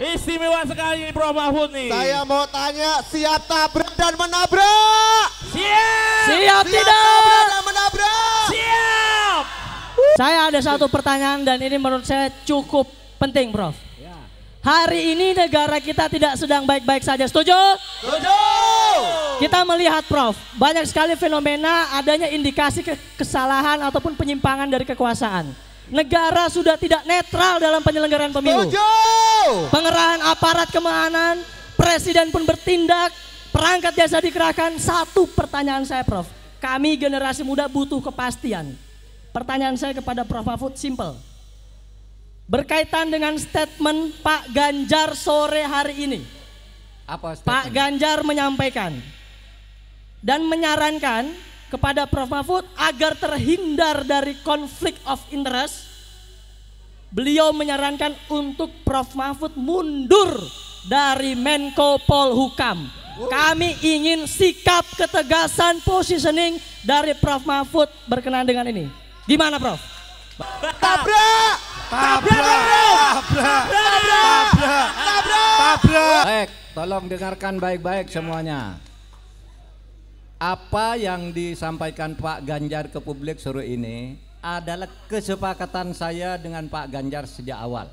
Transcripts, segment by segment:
Istimewa sekali ini Prof Mahfud nih. Saya mau tanya, siap tabrak dan menabrak? Siap. Siap tidak? Tabrak dan menabrak? Siap. Saya ada satu pertanyaan dan ini menurut saya cukup penting, Prof. Hari ini negara kita tidak sedang baik-baik saja, setuju? Setuju. Kita melihat, Prof, banyak sekali fenomena adanya indikasi kesalahan ataupun penyimpangan dari kekuasaan. Negara sudah tidak netral dalam penyelenggaraan pemilu. Setuju. Pengerahan aparat keamanan, presiden pun bertindak, perangkat desa dikerahkan. Satu pertanyaan saya, Prof. Kami generasi muda butuh kepastian. Pertanyaan saya kepada Prof Mahfud simple. Berkaitan dengan statement Pak Ganjar sore hari ini. Apa statement? Pak Ganjar menyampaikan dan menyarankan kepada Prof Mahfud agar terhindar dari konflik of interest. Beliau menyarankan untuk Prof Mahfud mundur dari Menko Polhukam. Kami ingin sikap ketegasan positioning dari Prof Mahfud berkenaan dengan ini. Gimana, Prof? Tabrak. Tabrak. Baik, tolong dengarkan baik-baik semuanya. Apa yang disampaikan Pak Ganjar ke publik sore ini adalah kesepakatan saya dengan Pak Ganjar sejak awal.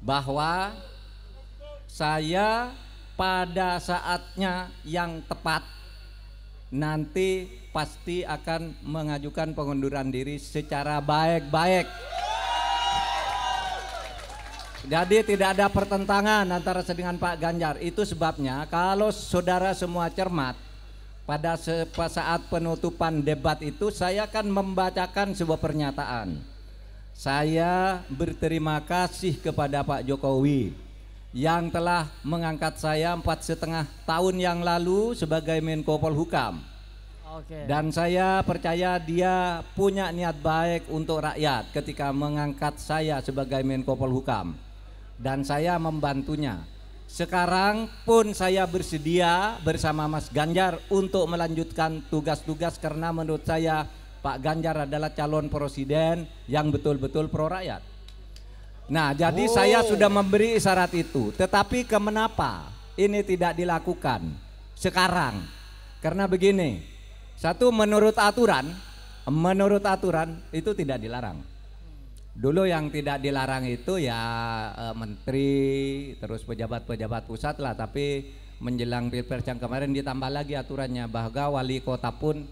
Bahwa saya pada saatnya yang tepat nanti pasti akan mengajukan pengunduran diri secara baik-baik. Jadi tidak ada pertentangan antara saya dengan Pak Ganjar. Itu sebabnya kalau saudara semua cermat, pada saat penutupan debat itu saya akan membacakan sebuah pernyataan. Saya berterima kasih kepada Pak Jokowi yang telah mengangkat saya 4,5 tahun yang lalu sebagai Menko Polhukam. Dan saya percaya dia punya niat baik untuk rakyat ketika mengangkat saya sebagai Menko Polhukam. Dan saya membantunya. Sekarang pun saya bersedia bersama Mas Ganjar untuk melanjutkan tugas-tugas karena menurut saya Pak Ganjar adalah calon presiden yang betul-betul pro rakyat. Nah, jadi saya sudah memberi isyarat itu. Tetapi kenapa ini tidak dilakukan sekarang? Karena begini, satu menurut aturan itu tidak dilarang. Dulu yang tidak dilarang itu ya menteri, terus pejabat-pejabat pusat lah. Tapi menjelang Pilpres yang kemarin ditambah lagi aturannya bahwa wali kota pun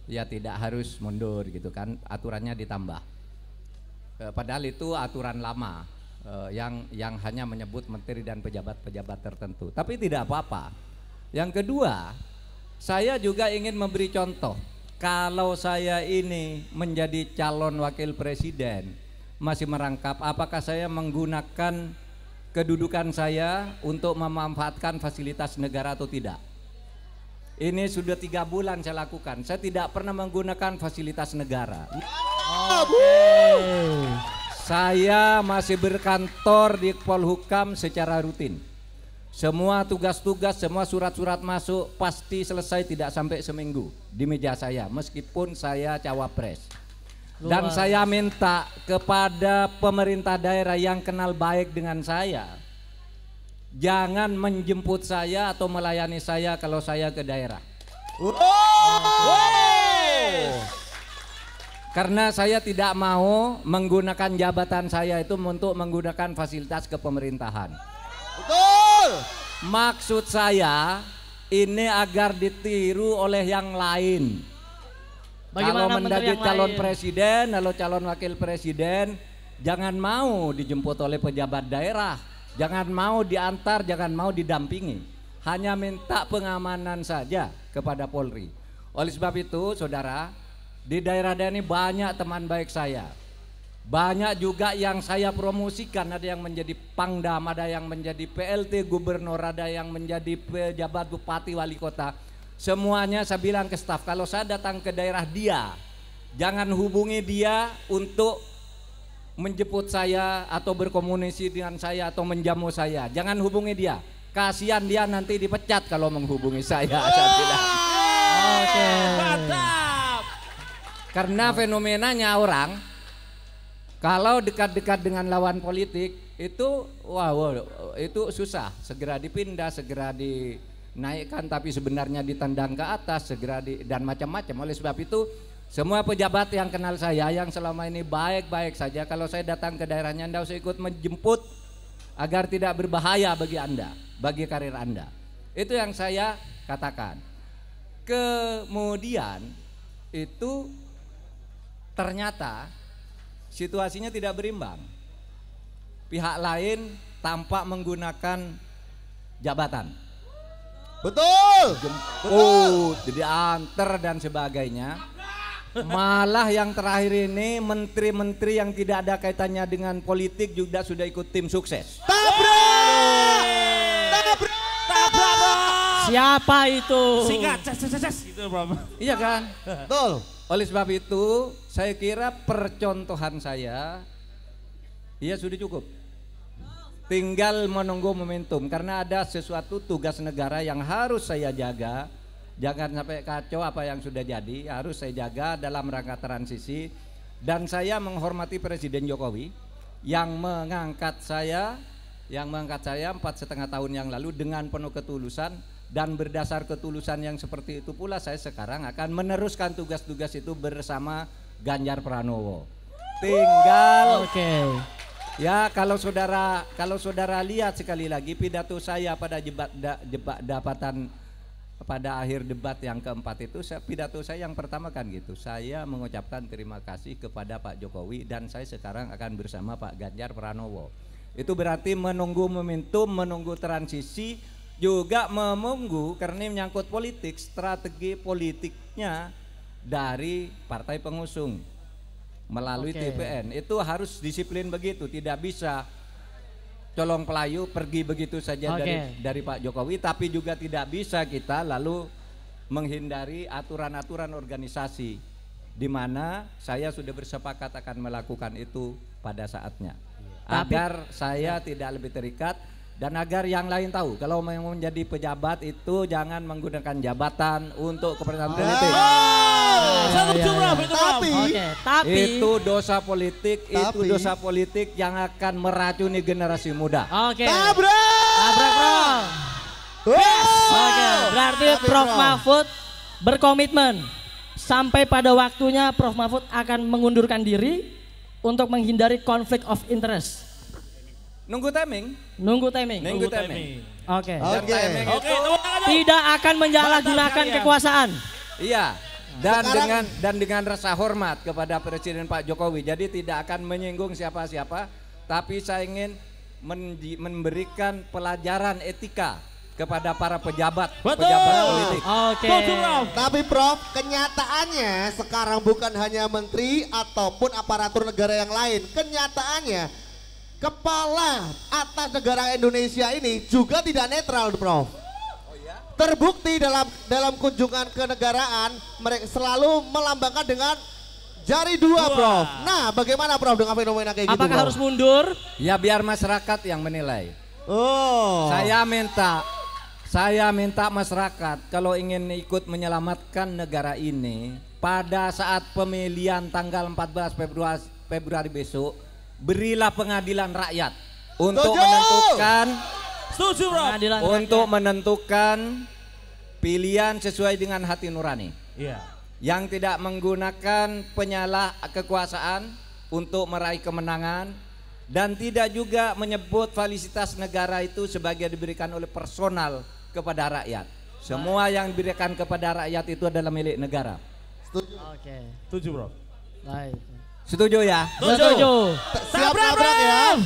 ya tidak harus mundur gitu kan. Aturannya ditambah. Padahal itu aturan lama yang hanya menyebut menteri dan pejabat-pejabat tertentu. Tapi tidak apa-apa. Yang kedua, saya juga ingin memberi contoh. Kalau saya ini menjadi calon wakil presiden, masih merangkap apakah saya menggunakan kedudukan saya untuk memanfaatkan fasilitas negara atau tidak. Ini sudah 3 bulan saya lakukan. Saya tidak pernah menggunakan fasilitas negara. Saya masih berkantor di Polhukam secara rutin. Semua tugas-tugas, semua surat-surat masuk pasti selesai tidak sampai seminggu di meja saya, meskipun saya cawapres. Dan saya minta kepada pemerintah daerah yang kenal baik dengan saya, jangan menjemput saya atau melayani saya kalau saya ke daerah. Karena saya tidak mau menggunakan jabatan saya itu untuk menggunakan fasilitas kepemerintahan. Betul. Maksud saya ini agar ditiru oleh yang lain. Kalau menjadi calon presiden, lalu calon wakil presiden, jangan mau dijemput oleh pejabat daerah, jangan mau diantar, jangan mau didampingi, hanya minta pengamanan saja kepada Polri. Oleh sebab itu, saudara, di daerah-daerah ini banyak teman baik saya, banyak juga yang saya promosikan, ada yang menjadi pangdam, ada yang menjadi PLT gubernur, ada yang menjadi pejabat bupati wali kota. Semuanya saya bilang ke staf, kalau saya datang ke daerah dia, jangan hubungi dia untuk menjemput saya atau berkomunikasi dengan saya atau menjamu saya. Jangan hubungi dia, kasihan dia nanti dipecat kalau menghubungi saya. Saya bilang. Oke. Mantap. Karena fenomenanya orang kalau dekat-dekat dengan lawan politik itu wow, itu susah, segera dipindah, segera dinaikkan, tapi sebenarnya ditendang ke atas, dan macam-macam. Oleh sebab itu semua pejabat yang kenal saya yang selama ini baik-baik saja, kalau saya datang ke daerahnya Anda usah ikut menjemput agar tidak berbahaya bagi Anda, bagi karir Anda. Itu yang saya katakan. Kemudian itu ternyata situasinya tidak berimbang. Pihak lain tampak menggunakan jabatan. Betul. Jemput, diantar dan sebagainya. Malah yang terakhir ini menteri-menteri yang tidak ada kaitannya dengan politik juga sudah ikut tim sukses. Tabrak! Tabrak! Tabrak, Bro. Siapa itu? Singkat, ces gitu, Bro. Iya kan? Betul. Oleh sebab itu saya kira percontohan saya ya sudah cukup. Tinggal menunggu momentum, karena ada sesuatu tugas negara yang harus saya jaga. Jangan sampai kacau apa yang sudah jadi, harus saya jaga dalam rangka transisi. Dan saya menghormati Presiden Jokowi yang mengangkat saya 4,5 tahun yang lalu dengan penuh ketulusan, dan berdasar ketulusan yang seperti itu pula saya sekarang akan meneruskan tugas-tugas itu bersama Ganjar Pranowo. Tinggal ya, kalau saudara lihat sekali lagi pidato saya pada pada akhir debat yang keempat itu, pidato saya yang pertama kan gitu, saya mengucapkan terima kasih kepada Pak Jokowi dan saya sekarang akan bersama Pak Ganjar Pranowo. Itu berarti menunggu momentum, menunggu transisi, juga menunggu karena menyangkut politik, strategi politiknya dari partai pengusung melalui TPN. Itu harus disiplin begitu, tidak bisa colong pelayu pergi begitu saja dari Pak Jokowi, tapi juga tidak bisa kita lalu menghindari aturan-aturan organisasi, di mana saya sudah bersepakat akan melakukan itu pada saatnya, agar saya tidak lebih terikat dan agar yang lain tahu kalau mau menjadi pejabat itu jangan menggunakan jabatan untuk kepentingan politik. Tapi itu dosa politik, itu dosa politik yang akan meracuni generasi muda. Tabrak, Bro. Berarti Prof Mahfud berkomitmen sampai pada waktunya Prof Mahfud akan mengundurkan diri untuk menghindari konflik of interest. Nunggu timing. Oke. Itu Tidak akan menyalahgunakan kekuasaan. iya. Dan dengan rasa hormat kepada Presiden Pak Jokowi. Jadi tidak akan menyinggung siapa-siapa, tapi saya ingin memberikan pelajaran etika kepada para pejabat politik. Tapi Prof, kenyataannya sekarang bukan hanya menteri ataupun aparatur negara yang lain. Kenyataannya kepala atas negara Indonesia ini juga tidak netral, Prof. Terbukti dalam kunjungan kenegaraan mereka selalu melambangkan dengan jari dua, Prof. Nah, bagaimana Prof dengan fenomena kayak gitu? Apakah harus mundur? Ya biar masyarakat yang menilai. Saya minta masyarakat kalau ingin ikut menyelamatkan negara ini pada saat pemilihan tanggal 14 Februari besok, berilah pengadilan rakyat untuk menentukan pilihan sesuai dengan hati nurani. Yang tidak menggunakan penyalah kekuasaan untuk meraih kemenangan, dan tidak juga menyebut fasilitas negara itu sebagai diberikan oleh personal kepada rakyat. Semua yang diberikan kepada rakyat itu adalah milik negara. Setuju, Bro. Baik. Setuju ya? Setuju. Siap tabrak ya.